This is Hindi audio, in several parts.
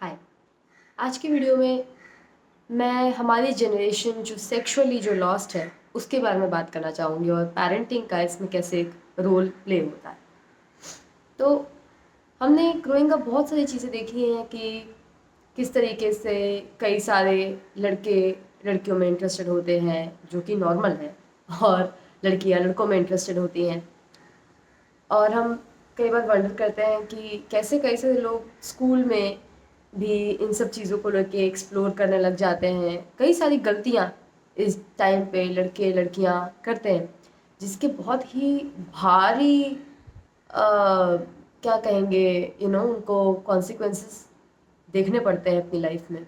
हाय। आज की वीडियो में मैं हमारी जनरेशन जो सेक्सुअली जो लॉस्ट है उसके बारे में बात करना चाहूँगी और पेरेंटिंग का इसमें कैसे एक रोल प्ले होता है। तो हमने ग्रोइंग अप बहुत सारी चीज़ें देखी हैं कि किस तरीके से कई सारे लड़के लड़कियों में इंटरेस्टेड होते हैं जो कि नॉर्मल है, और लड़कियां लड़कों में इंटरेस्टेड होती हैं। और हम कई बार वंडर करते हैं कि कैसे कैसे लोग स्कूल में भी इन सब चीज़ों को लेके एक्सप्लोर करने लग जाते हैं। कई सारी गलतियाँ इस टाइम पे लड़के लड़कियाँ करते हैं जिसके बहुत ही भारी क्या कहेंगे उनको कॉन्सिक्वेंसेस देखने पड़ते हैं अपनी लाइफ में।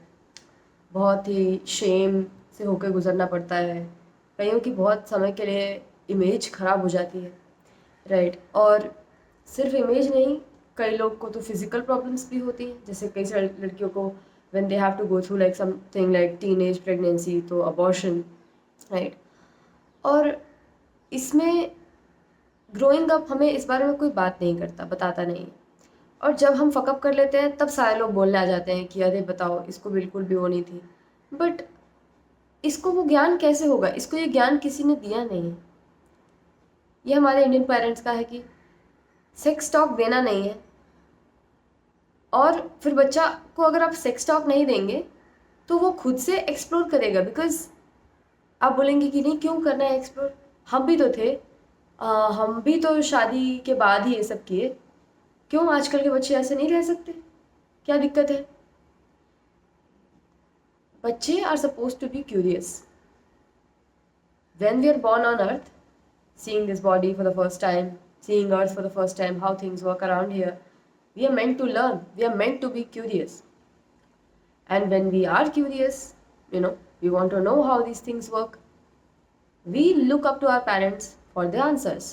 बहुत ही शेम से होकर गुजरना पड़ता है। कईयों की बहुत समय के लिए इमेज ख़राब हो जाती है, राइट। और सिर्फ इमेज नहीं, कई लोग को तो फिजिकल प्रॉब्लम्स भी होती हैं। जैसे कई सारी लड़कियों को when they have to go through like something like teenage pregnancy, तो अबॉर्शन, राइट। और इसमें ग्रोइंग अप हमें इस बारे में कोई बात नहीं करता, बताता नहीं है। और जब हम फकअप कर लेते हैं तब सारे लोग बोलने आ जाते हैं कि अरे बताओ, इसको बिल्कुल भी वो नहीं थी। बट इसको वो ज्ञान कैसे होगा? इसको ये ज्ञान किसी ने दिया नहीं है। ये हमारे इंडियन पेरेंट्स का है कि सेक्स टॉक देना नहीं है। और फिर बच्चा को अगर आप सेक्स टॉक नहीं देंगे तो वो खुद से एक्सप्लोर करेगा। बिकॉज आप बोलेंगे कि नहीं, क्यों करना है एक्सप्लोर, हम भी तो थे, हम भी तो शादी के बाद ही ये सब किए, क्यों आजकल के बच्चे ऐसे नहीं रह सकते, क्या दिक्कत है? बच्चे are suppose to be curious. When we are born on earth, seeing this body for the first time, seeing earth for the first time, how things work around here, we are meant to learn, we are meant to be curious. And when we are curious, we want to know how these things work, we look up to our parents for the answers,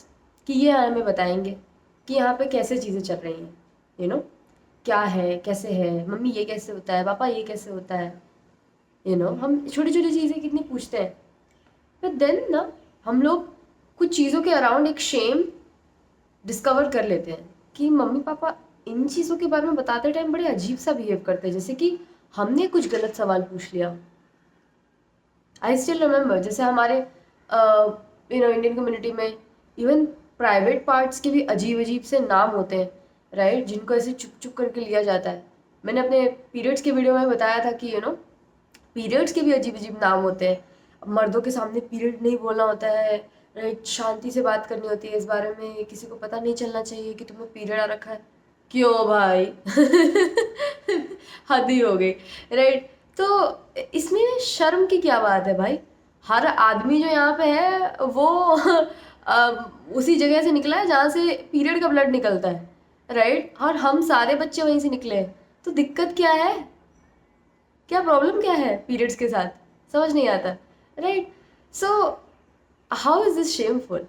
कि ये हमें बताएंगे कि यहाँ पे कैसे चीज़ें चल रही हैं, क्या है, कैसे है, मम्मी ये कैसे होता है, पापा ये कैसे होता है। हम छोटी छोटी चीज़ें कितनी पूछते हैं। बट देन ना, हम लोग कुछ चीज़ों के अराउंड एक शेम डिस्कवर कर लेते हैं कि मम्मी पापा इन चीज़ों के बारे में बताते टाइम बड़े अजीब सा बिहेव करते हैं, जैसे कि हमने कुछ गलत सवाल पूछ लिया। आई स्टिल रिमेंबर, जैसे हमारे इंडियन कम्युनिटी में इवन प्राइवेट पार्ट्स के भी अजीब अजीब से नाम होते हैं, राइट, जिनको ऐसे चुप चुप करके लिया जाता है। मैंने अपने पीरियड्स के वीडियो में बताया था कि पीरियड्स के भी अजीब अजीब नाम होते हैं। मर्दों के सामने पीरियड नहीं बोलना होता है, राइट, शांति से बात करनी होती है इस बारे में, किसी को पता नहीं चलना चाहिए कि तुम्हें पीरियड आ रखा है। क्यों भाई? हद ही हो गई, राइट। तो इसमें शर्म की क्या बात है भाई? हर आदमी जो यहाँ पे है वो उसी जगह से निकला है जहाँ से पीरियड का ब्लड निकलता है, राइट। और हम सारे बच्चे वहीं से निकले हैं, तो दिक्कत क्या है? क्या प्रॉब्लम क्या है पीरियड्स के साथ? समझ नहीं आता, right. So how is this shameful,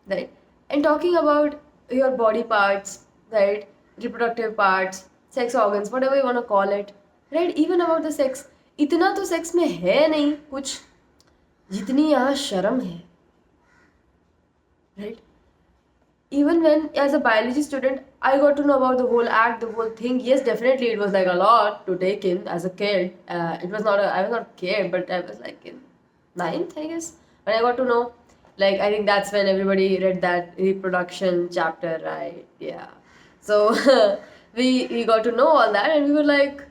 right? And talking about your body parts, right, reproductive parts, sex organs, whatever you want to call it, right, even about the sex, इतना तो सेक्स में है नहीं कुछ जितनी यहाँ शर्म है, right. Even when as a biology student I got to know about the whole act, the whole thing. Yes, definitely it was like a lot to take in as a kid. It was not I was not a kid, but I was like in ninth, I guess, when I got to know. Like, I think that's when everybody read that reproduction chapter, right? Yeah. So we got to know all that, and we were like,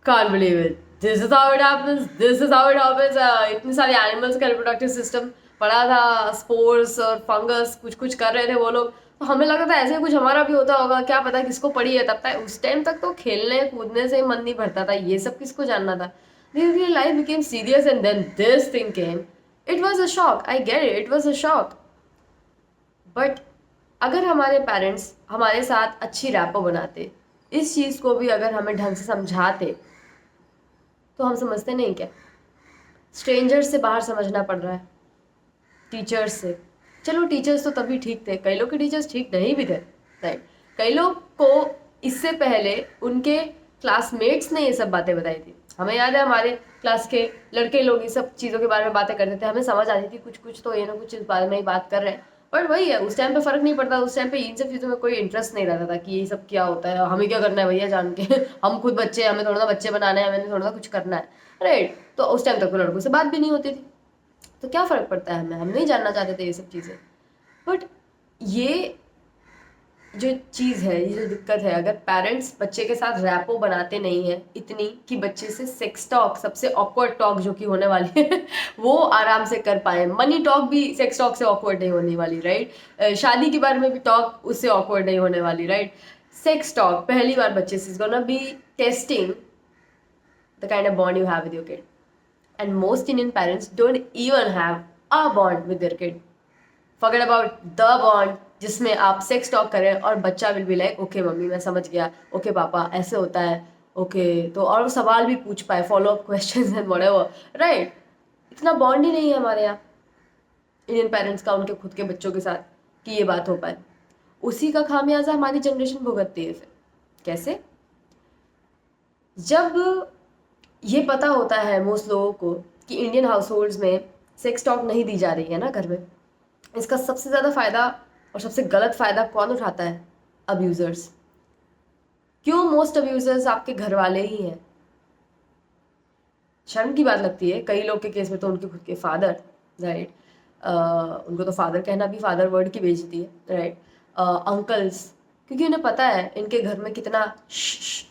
can't believe it. This is how it happens. This is how it happens. इतने सारे animals का reproductive system पढ़ा था, स्पोर्स और फंगस कुछ कुछ कर रहे थे वो लोग, तो हमें लगा था ऐसे कुछ हमारा भी होता होगा, क्या पता किसको पड़ी है। तब तक उस टाइम तक तो खेलने कूदने से मन नहीं भरता था, ये सब किसको जानना था। धीरे धीरे life became serious and then this thing came. It was a shock, I get it, it was a shock. But अगर हमारे पेरेंट्स हमारे साथ अच्छी रैपो बनाते, इस चीज़ को भी अगर हमें ढंग से समझाते, तो हम समझते नहीं क्या? स्ट्रेंजर्स से बाहर समझना पड़ रहा है, टीचर्स से। चलो टीचर्स तो तभी ठीक थे, कई लोग के टीचर्स ठीक नहीं भी थे, राइट। कई लोग को इससे पहले उनके क्लासमेट्स ने ये सब बातें बताई थी। हमें याद है हमारे क्लास के लड़के लोग ये सब चीज़ों के बारे में बातें करते थे, हमें समझ आती थी कुछ कुछ, तो ये ना कुछ इस बारे में ही बात कर रहे हैं। बट वही है, उस टाइम पे फर्क नहीं पड़ता, उस टाइम पे इन सब चीज़ों में कोई इंटरेस्ट नहीं रहता था कि ये सब क्या होता है, हमें क्या करना है भैया जान के हम खुद बच्चे हैं, हमें थोड़ा सा बच्चे बनाना है, हमें थोड़ा सा कुछ करना है, राइट। तो उस टाइम तक तो लड़कों से बात भी नहीं होती थी, तो क्या फ़र्क पड़ता है हमें, हम नहीं जानना चाहते थे ये सब चीज़ें। बट ये जो चीज़ है, ये जो दिक्कत है, अगर पेरेंट्स बच्चे के साथ रैपो बनाते नहीं है इतनी कि बच्चे से सेक्स टॉक, सबसे ऑकवर्ड टॉक जो कि होने वाली है वो आराम से कर पाए। मनी टॉक भी सेक्स टॉक से ऑकवर्ड नहीं होने वाली, राइट। शादी के बारे में भी टॉक उससे ऑकवर्ड नहीं होने वाली, राइट। सेक्स टॉक पहली बार बच्चे से is gonna B testing the kind of bond you have with your kid. And most Indian parents don't even have a bond with their kid. Forget about the bond जिसमें आप सेक्स टॉक करें और बच्चा will be like okay mummy मैं समझ गया, ओके पापा ऐसे होता है, ओके तो, और वो सवाल भी पूछ पाए, follow up questions and whatever, right. इतना बॉन्ड ही नहीं है हमारे यहाँ इंडियन पेरेंट्स का उनके खुद के बच्चों के साथ कि ये बात हो पाए। उसी का खामियाजा हमारी जनरेशन भुगतती है। फिर कैसे? जब ये पता होता है मोस्ट लोगों को कि इंडियन हाउस होल्ड्स में सेक्स टॉक नहीं दी जा रही है ना घर में, इसका सबसे ज़्यादा फ़ायदा और सबसे गलत फ़ायदा कौन उठाता है? अब्यूज़र्स। क्यों मोस्ट अब्यूज़र्स आपके घर वाले ही हैं? शर्म की बात लगती है कई लोग के केस में तो उनके खुद के फादर, राइट। उनको तो फादर कहना भी फादर वर्ड की बेइज्जती है, राइट। अंकल्स, क्योंकि उन्हें पता है इनके घर में कितना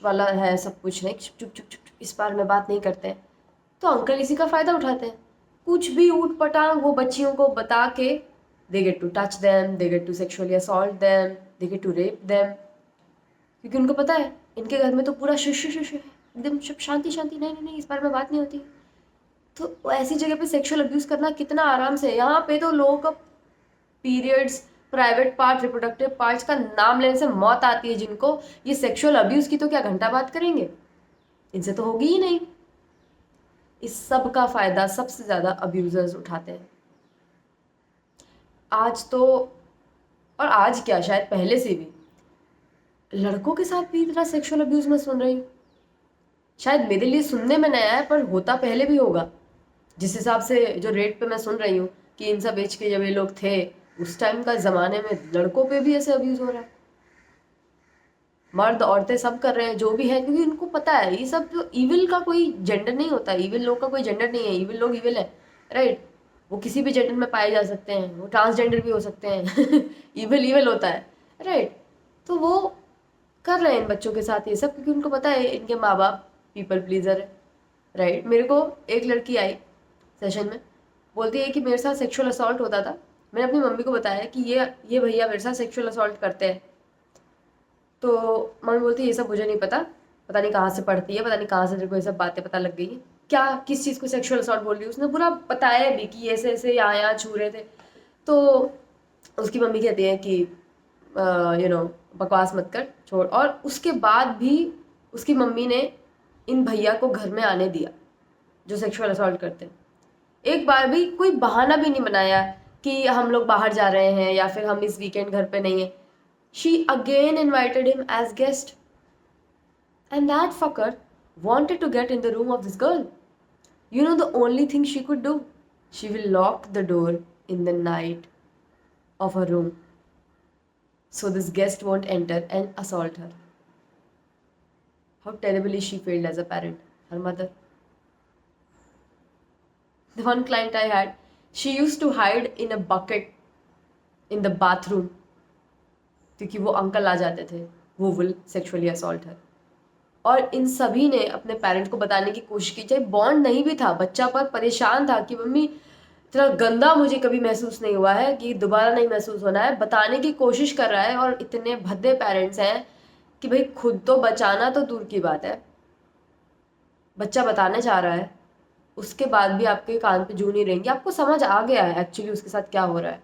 वाला है सब कुछ, नहीं चुप चुप चुप चुप इस बार में बात नहीं करते हैं, तो अंकल इसी का फ़ायदा उठाते हैं। कुछ भी ऊट पटांग वो बच्चियों को बता के they get to touch them, they get to sexually assault them, they get to rape them, क्योंकि उनको पता है इनके घर में तो पूरा शुश शुश है, एकदम शुभ शांति शांति, नहीं नहीं नहीं इस बारे में बात नहीं होती। तो ऐसी जगह पे सेक्सुअल अब्यूज़ करना कितना आराम से है। यहाँ पे तो लोगों का periods, private part, reproductive parts का नाम लेने से मौत आती है जिनको, ये सेक्सुअल अब्यूज़ की तो क्या घंटा बात करेंगे, इनसे तो होगी ही नहीं। इस सब का फ़ायदा सबसे ज़्यादा अब्यूज़र्स उठाते हैं। आज तो, और आज क्या शायद पहले से भी, लड़कों के साथ भी इतना सेक्सुअल अब्यूज़ मैं सुन रही हूँ। शायद मेरे लिए सुनने में नया है पर होता पहले भी होगा। जिस हिसाब से जो रेट पे मैं सुन रही हूँ कि इन सब एज के जब ये लोग थे उस टाइम का ज़माने में लड़कों पे भी ऐसे अब्यूज़ हो रहा है। मर्द औरतें सब कर रहे हैं जो भी है, क्योंकि उनको पता है ये सब जो ईविल का कोई जेंडर नहीं होता, ईविल लोग का कोई जेंडर नहीं है, ईविल लोग ईविल है, राइट। वो किसी भी जेंडर में पाए जा सकते हैं, वो ट्रांसजेंडर भी हो सकते हैं ईविल ईविल होता है, राइट। तो वो कर रहे हैं इन बच्चों के साथ ये सब क्योंकि उनको पता है इनके माँ बाप पीपल प्लीजर है, राइट। मेरे को एक लड़की आई सेशन में, बोलती है कि मेरे साथ सेक्सुअल असॉल्ट होता था, मैंने अपनी मम्मी को बताया कि ये भैया मेरे साथ सेक्सुअल असॉल्ट करते हैं, तो मम्मी बोलती है ये सब मुझे नहीं पता, पता नहीं कहाँ से पढ़ती है, पता नहीं कहाँ से तेरे को ये सब बातें पता लग गई है, क्या किस चीज़ को सेक्सुअल असॉल्ट बोल रही है। उसने पूरा बताया भी कि ऐसे ऐसे यहाँ यहाँ छू रहे थे। तो उसकी मम्मी कहती है कि बकवास मत कर, छोड़। और उसके बाद भी उसकी मम्मी ने इन भैया को घर में आने दिया जो सेक्सुअल असॉल्ट करते हैं। एक बार भी कोई बहाना भी नहीं बनाया कि हम लोग बाहर जा रहे हैं या फिर हम इस वीकेंड घर पे नहीं है। She again invited him as guest. And that fucker wanted to get in the room of this girl. You know the only thing she could do? She will lock the door in the night of her room so this guest won't enter and assault her. How terribly she failed as a parent, her mother. The one client I had, she used to hide in a bucket in the bathroom क्योंकि वो अंकल आ जाते थे, वो विल सेक्सुअली असॉल्ट हर। और इन सभी ने अपने पेरेंट को बताने की कोशिश की, चाहे बॉन्ड नहीं भी था, बच्चा पर परेशान था कि मम्मी इतना गंदा मुझे कभी महसूस नहीं हुआ है कि दोबारा नहीं महसूस होना है, बताने की कोशिश कर रहा है। और इतने भद्दे पेरेंट्स हैं कि भाई खुद तो बचाना तो दूर की बात है, बच्चा बताने चाह रहा है उसके बाद भी आपके कान पे जू नहीं रहेंगे। आपको समझ आ गया है एक्चुअली उसके साथ क्या हो रहा है,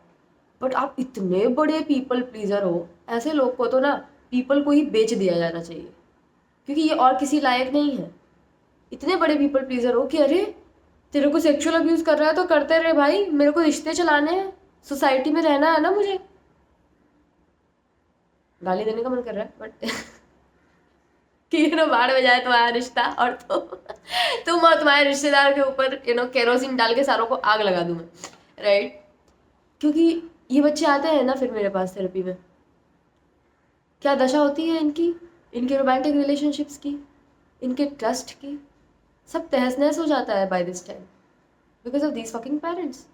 बट आप इतने बड़े पीपल प्लीजर हो, ऐसे लोग को तो ना पीपल को ही बेच दिया जाना चाहिए क्योंकि ये और किसी लायक नहीं है। इतने बड़े पीपल प्लीजर हो कि अरे तेरे को सेक्सुअल अब्यूज़ कर रहा है तो करते रहे भाई, मेरे को रिश्ते चलाने हैं, सोसाइटी में रहना है ना मुझे। गाली देने का मन कर रहा है बट कि बाढ़ में जाए तुम्हारा रिश्ता और तुम और तुम्हारे रिश्तेदार के ऊपर केरोसिन डाल के सारों को आग लगा दूँ मैं, राइट। क्योंकि ये बच्चे आते हैं ना फिर मेरे पास थेरेपी में, क्या दशा होती है इनकी, इनके रोमांटिक रिलेशनशिप्स की, इनके ट्रस्ट की, सब तहस नहस हो जाता है by this time because of these fucking parents.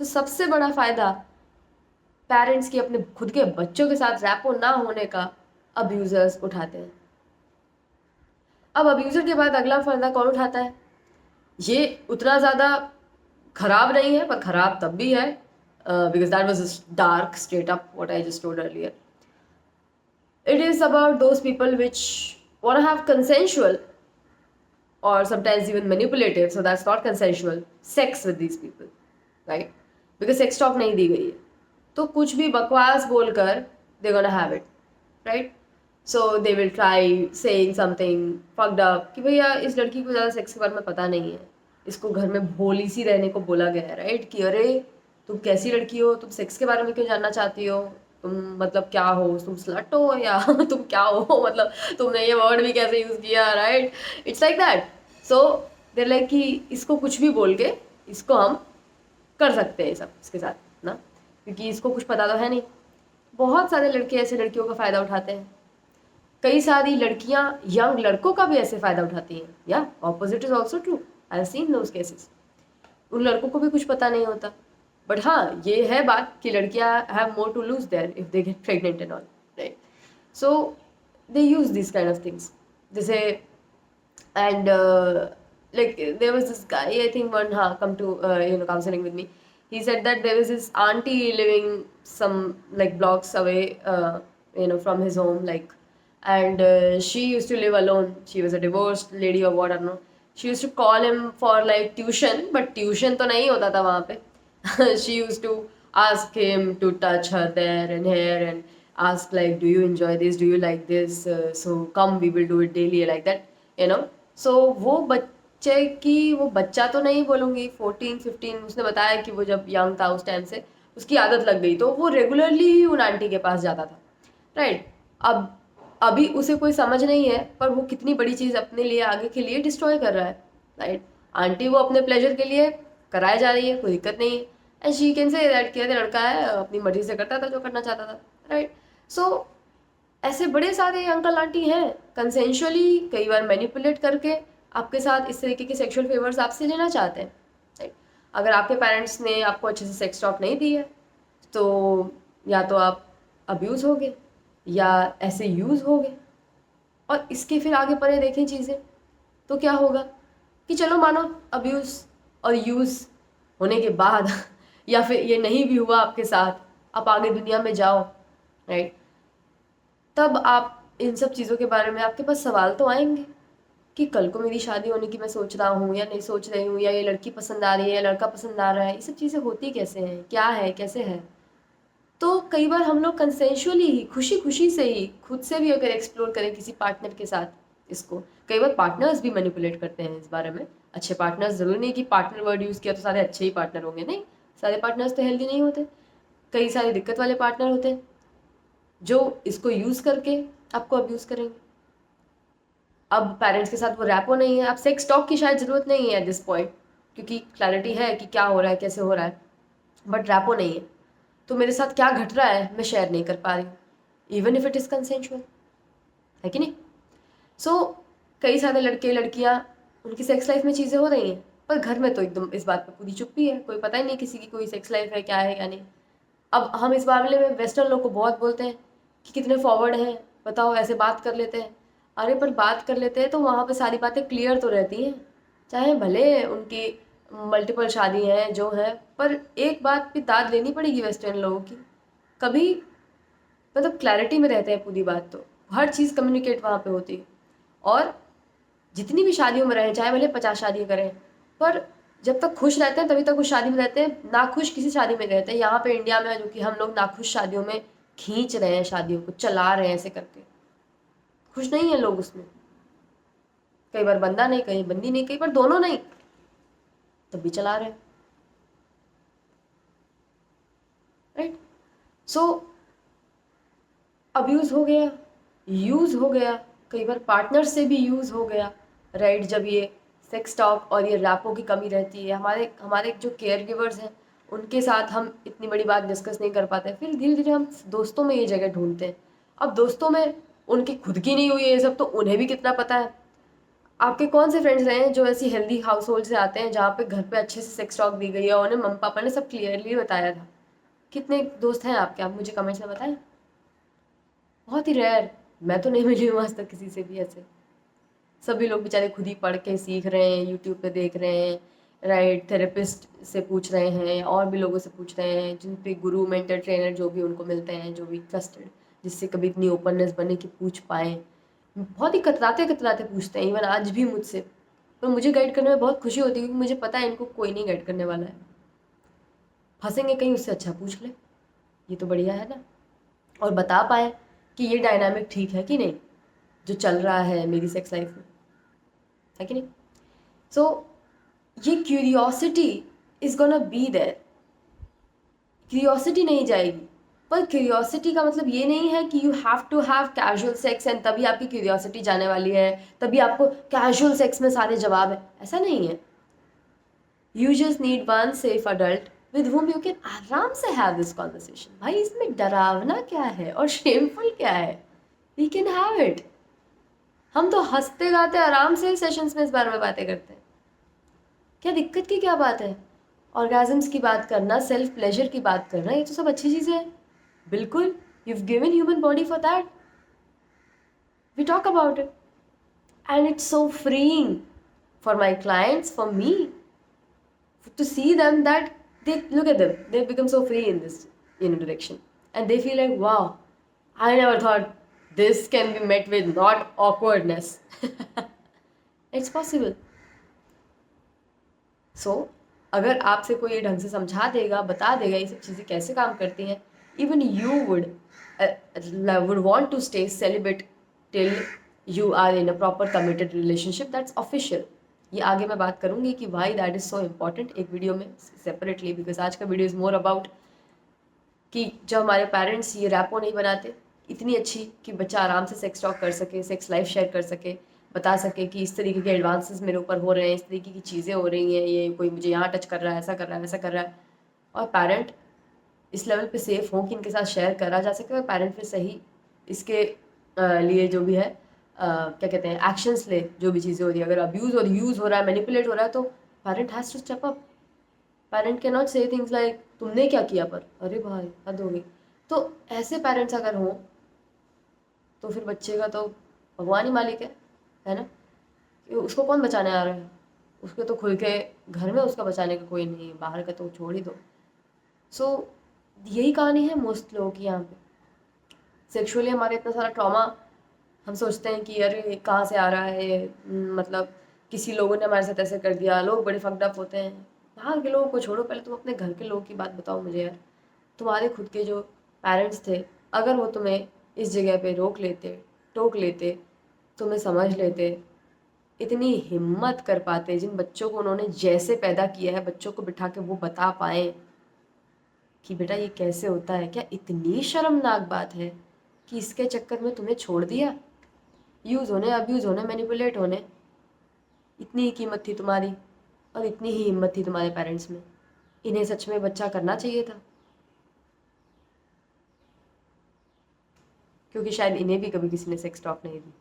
तो सबसे बड़ा फायदा पेरेंट्स की अपने खुद के बच्चों के साथ रैपो ना होने का अब्यूजर्स उठाते हैं। अब अब्यूजर के बाद अगला फायदा कौन उठाता है? ये उतना ज़्यादा खराब नहीं है पर खराब तब भी है because that was dark straight up what I just told earlier. It is about those people which want to have consensual or sometimes even manipulative, so that's not consensual, sex with these people, right? Because sex talk नहीं दी गई है तो कुछ भी बकवास बोलकर they're gonna have it, right? So they will try saying something fucked up कि भैया इस लड़की को ज़्यादा सेक्स के बारे में पता नहीं है, इसको घर में भोली सी रहने को बोला गया है, राइट? कि अरे तुम कैसी लड़की हो, तुम सेक्स के बारे में क्यों जानना चाहती हो, तुम मतलब क्या हो, तुम स्लट हो या तुम क्या हो, मतलब तुमने ये वर्ड भी कैसे यूज़ किया, right? It's like that. So there like कि इसको कुछ भी बोल के इसको हम कर सकते हैं सब इसके साथ ना, क्योंकि इसको कुछ पता तो है नहीं। बहुत सारे लड़के ऐसे लड़कियों का फ़ायदा उठाते हैं, कई सारी लड़कियां यंग लड़कों का भी ऐसे फ़ायदा उठाती हैं, या opposite is also true, I have seen those cases. उन लड़कों को भी कुछ पता नहीं होता, बट हाँ ये है बात कि लड़कियां have more to lose their if they get pregnant and all, right? So they use this kind of things जैसे and like there was this guy, I think one come to counseling with me. He said that there was this auntie living some like blocks away from his home, like, and she used to live alone. She was a divorced lady or what, I don't know. She used to call him for like tuition, but tuition तो नहीं होता था वहाँ पे. She used to ask him to touch her there and here and ask like, do you enjoy this, do you like this, so come we will do it daily, like that, you know. सो वो बच्चे की, वो बच्चा तो नहीं बोलूँगी, 14-15, उसने बताया कि वो जब यंग था उस टाइम से उसकी आदत लग गई तो वो रेगुलरली ही उन आंटी के पास जाता था, राइट? अब अभी उसे कोई समझ नहीं है पर वो कितनी बड़ी चीज़ अपने लिए आगे के लिए डिस्ट्रॉय कर रहा है, राइट? आंटी वो अपने प्लेजर के लिए कराए जा रही है, कोई दिक्कत नहीं है, and she can say that कि लड़का है अपनी मर्जी से करता था जो करना चाहता था, राइट? सो ऐसे बड़े सारे अंकल आंटी हैं कंसेंशुअली कई बार मैनिपुलेट करके आपके साथ इस तरीके के सेक्सुअल फेवर्स आपसे लेना चाहते हैं, राइट? अगर आपके पेरेंट्स ने आपको अच्छे से सेक्स टॉक नहीं दी है तो या तो आप अब्यूज़ हो गए या ऐसे यूज़ हो गए, और इसके फिर आगे परे देखें चीज़ें तो क्या होगा कि चलो मानो अब्यूज़ और यूज़ होने के बाद या फिर ये नहीं भी हुआ आपके साथ, आप आगे दुनिया में जाओ, राइट? तब आप इन सब चीज़ों के बारे में आपके पास सवाल तो आएंगे कि कल को मेरी शादी होने की मैं सोच रहा हूँ या नहीं सोच रही हूँ, या ये लड़की पसंद आ रही है या लड़का पसंद आ रहा है, ये सब चीज़ें होती कैसे हैं, क्या है, कैसे है? तो कई बार हम लोग कंसेंशुअली ही, खुशी खुशी से ही, खुद से भी अगर एक्सप्लोर करें किसी पार्टनर के साथ इसको, कई बार पार्टनर्स भी मैनिपुलेट करते हैं इस बारे में। अच्छे पार्टनर्स, ज़रूरी नहीं कि पार्टनर वर्ड यूज़ किया तो सारे अच्छे ही पार्टनर होंगे, नहीं, सारे पार्टनर्स तो हेल्दी नहीं होते, कई सारे दिक्कत वाले पार्टनर होते हैं जो इसको यूज़ करके आपको अब्यूज़ करेंगे। अब पेरेंट्स के साथ वो रैपो नहीं है, अब सेक्स टॉक की शायद ज़रूरत नहीं है एट दिस पॉइंट, क्योंकि क्लैरिटी है कि क्या हो रहा है, कैसे हो रहा है, बट रैपो नहीं है, तो मेरे साथ क्या घट रहा है मैं शेयर नहीं कर पा रही हूँ, even if it is consensual, है कि नहीं? सो कई सारे लड़के लड़कियाँ, उनकी सेक्स लाइफ में चीज़ें हो रही हैं पर घर में तो एकदम इस बात पर पूरी चुप्पी है, कोई पता ही नहीं किसी की कोई सेक्स लाइफ है क्या है क्या नहीं। अब हम इस मामले में वेस्टर्न लोग को बहुत बोलते हैं कि कितने फॉरवर्ड हैं, बताओ ऐसे बात कर लेते हैं। अरे पर बात कर लेते हैं तो वहाँ पे सारी बातें क्लियर तो रहती हैं, चाहे भले उनकी मल्टीपल शादी हैं जो हैं, पर एक बात भी दाद लेनी पड़ेगी वेस्टर्न लोगों की, कभी मतलब क्लैरिटी में रहते हैं पूरी बात, तो हर चीज़ कम्युनिकेट वहाँ पे होती है। और जितनी भी शादियों में रहें, चाहे भले 50 शादियाँ करें, पर जब तक खुश रहते हैं तभी तक उस शादी में रहते हैं, नाखुश किसी शादी में रहते हैं। यहाँ पे इंडिया में है जो कि हम लोग नाखुश शादियों में खींच रहे हैं, शादियों को चला रहे हैं ऐसे करके, खुश नहीं है लोग उसमें, कई बार बंदा नहीं, कहीं बंदी नहीं, कई बार दोनों नहीं, तब भी चला रहे हैं, राइट? सो अब्यूज़ हो गया, यूज़ हो गया, कई बार पार्टनर से भी यूज़ हो गया, राइट? जब ये सेक्स टॉक और ये रैपो की कमी रहती है, हमारे हमारे जो केयर गिवर्स हैं उनके साथ हम इतनी बड़ी बात डिस्कस नहीं कर पाते, फिर धीरे धीरे हम दोस्तों में ये जगह ढूंढते हैं। अब दोस्तों में उनकी खुद की नहीं हुई है ये सब, तो उन्हें भी कितना पता है। आपके कौन से फ्रेंड्स रहे हैं जो ऐसी हेल्दी हाउस होल्ड से आते हैं जहाँ पे घर पे अच्छे से सेक्स टॉक दी गई है और उन्हें मम्मी पापा ने सब क्लियरली बताया था? कितने दोस्त हैं आपके? आप मुझे कमेंट्स में बताएं। बहुत ही रेयर। मैं तो नहीं मिली हूँ आज तक किसी से भी ऐसे। सभी लोग बेचारे खुद ही पढ़ के सीख रहे हैं, यूट्यूब पे देख रहे हैं, राइट, थेरेपिस्ट से पूछ रहे हैं, और भी लोगों से पूछ रहे हैं, जिन पे गुरु मेंटर ट्रेनर जो भी उनको मिलते हैं, जो भी ट्रस्टेड, जिससे कभी इतनी ओपननेस बने कि पूछ पाएँ। बहुत ही कतराते कतराते पूछते हैं, इवन आज भी मुझसे। पर मुझे गाइड करने में बहुत खुशी होती है, क्योंकि मुझे पता है इनको कोई नहीं गाइड करने वाला है। फंसेंगे कहीं, उससे अच्छा पूछ ले, ये तो बढ़िया है ना। और बता पाए कि ये डायनामिक ठीक है कि नहीं जो चल रहा है मेरी सेक्स लाइफ में, है कि नहीं। सो ये curiosity is gonna be there. Curiosity नहीं जाएगी। पर क्यूरियोसिटी का मतलब ये नहीं है कि you have to have casual sex and तभी आपकी क्यूरियोसिटी जाने वाली है, तभी आपको कैजुअल सेक्स में सारे जवाब है, ऐसा नहीं है। You just need one safe adult with whom you can आराम से हैव दिस कॉन्वर्सेशन। भाई इसमें डरावना क्या है और शेमफुल क्या है? We can have it. हम तो हंसते गाते आराम से सेशंस में इस बारे में बातें करते हैं। क्या दिक्कत की क्या बात है? ऑर्गेजम्स की बात करना, सेल्फ प्लेजर की बात करना, ये तो सब अच्छी चीज़ें हैं। बिल्कुल, you've given human body for that. We talk about it. And it's so freeing for my clients, for me, to see them that they look at them, they become so free in this direction. And they feel like, wow, I never thought this can be met with not awkwardness. It's possible. So, अगर आपसे कोई ढंग से समझा देगा, बता देगा ये सब चीज़ें कैसे काम करती हैं, even you would want to stay celibate till you are in a proper committed relationship that's official. ये आगे मैं बात करूँगी कि why that is so important एक वीडियो में separately, because आज का वीडियो is more about कि जब हमारे पेरेंट्स ये रैपो नहीं बनाते इतनी अच्छी कि बच्चा आराम से सेक्स टॉक कर सके, सेक्स लाइफ शेयर कर सके, बता सके कि इस तरीके के एडवांसेस मेरे ऊपर हो रहे हैं, इस तरीके की चीज़ें हो रही हैं, ये कोई मुझे यहाँ टच कर रहा है, ऐसा कर रहा है, वैसा कर रहा है, और पेरेंट इस लेवल पे सेफ हो कि इनके साथ शेयर करा जा सके, और पेरेंट फिर सही इसके लिए जो भी है क्या कहते हैं एक्शंस ले, जो भी चीज़ें हो रही है। अगर अब्यूज़ और यूज़ हो रहा है, मैनिपुलेट हो रहा है, तो parent has to step up. Parent can not say things like तुमने क्या किया, पर अरे भाई हद हो गई। तो ऐसे पेरेंट्स अगर हों तो फिर बच्चे का तो भगवान ही मालिक है ना। कि उसको कौन बचाने आ रहा है? उसके तो खुल के घर में उसका बचाने का कोई नहीं, बाहर का तो छोड़ ही दो। सो यही कहानी है मोस्ट लोगों की यहाँ पे। सेक्सुअली हमारे इतना सारा ट्रॉमा, हम सोचते हैं कि अरे कहाँ से आ रहा है, मतलब किसी लोगों ने हमारे साथ ऐसे कर दिया, लोग बड़े फक्ड अप होते हैं। बाहर के लोगों को छोड़ो, पहले तुम अपने घर के लोगों की बात बताओ मुझे यार। तुम्हारे खुद के जो पेरेंट्स थे, अगर वो तुम्हें इस जगह पे रोक लेते, टोक लेते, तुम्हें समझ लेते, इतनी हिम्मत कर पाते, जिन बच्चों को उन्होंने जैसे पैदा किया है, बच्चों को बिठा के वो बता पाए कि बेटा ये कैसे होता है, क्या इतनी शर्मनाक बात है कि इसके चक्कर में तुम्हें छोड़ दिया? यूज़ होने, अब्यूज़ होने, मैनिपुलेट होने, इतनी ही कीमत थी तुम्हारी और इतनी ही हिम्मत थी तुम्हारे पेरेंट्स में। इन्हें सच में बच्चा करना चाहिए था, क्योंकि शायद इन्हें भी कभी किसी ने सेक्स टॉक नहीं दी,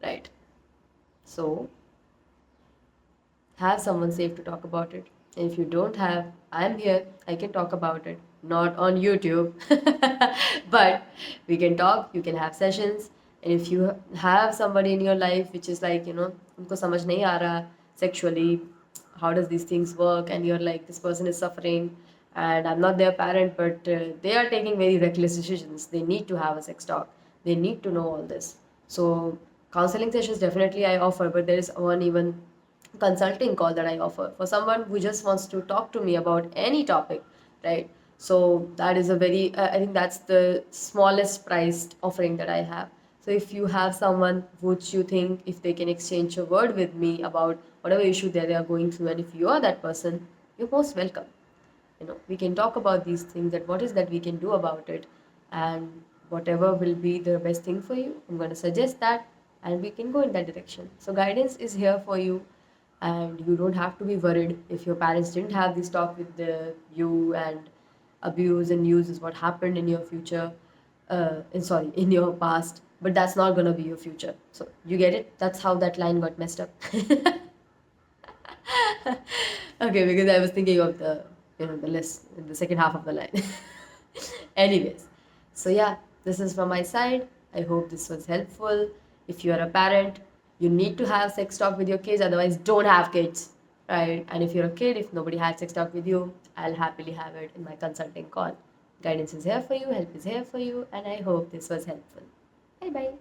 right. So have someone safe to talk about it. And if you don't have, I'm here, I can talk about it. Not on YouTube, but we can talk, you can have sessions. And if you have somebody in your life which is like, unko samajh nahi aa raha sexually, how does these things work, and you're like, this person is suffering and I'm not their parent, but they are taking very reckless decisions, they need to have a sex talk, they need to know all this. So counseling sessions definitely I offer, but there is one even consulting call that I offer for someone who just wants to talk to me about any topic, right? So that is a very, I think that's the smallest priced offering that I have. So if you have someone which you think if they can exchange a word with me about whatever issue they are going through, and if you are that person, you're most welcome. We can talk about these things, that what is that we can do about it, and whatever will be the best thing for you, I'm going to suggest that, and we can go in that direction. So guidance is here for you, and you don't have to be worried if your parents didn't have this talk with you, and abuse and use is what happened in your future, in your past, but that's not gonna be your future. So you get it? That's how that line got messed up. Okay, because I was thinking of the list in the second half of the line. Anyways, so yeah, this is from my side. I hope this was helpful. If you are a parent, you need to have sex talk with your kids, otherwise, don't have kids, right? And if you're a kid, if nobody has sex talk with you, I'll happily have it in my consulting call. Guidance is here for you, help is here for you, and I hope this was helpful. Bye bye.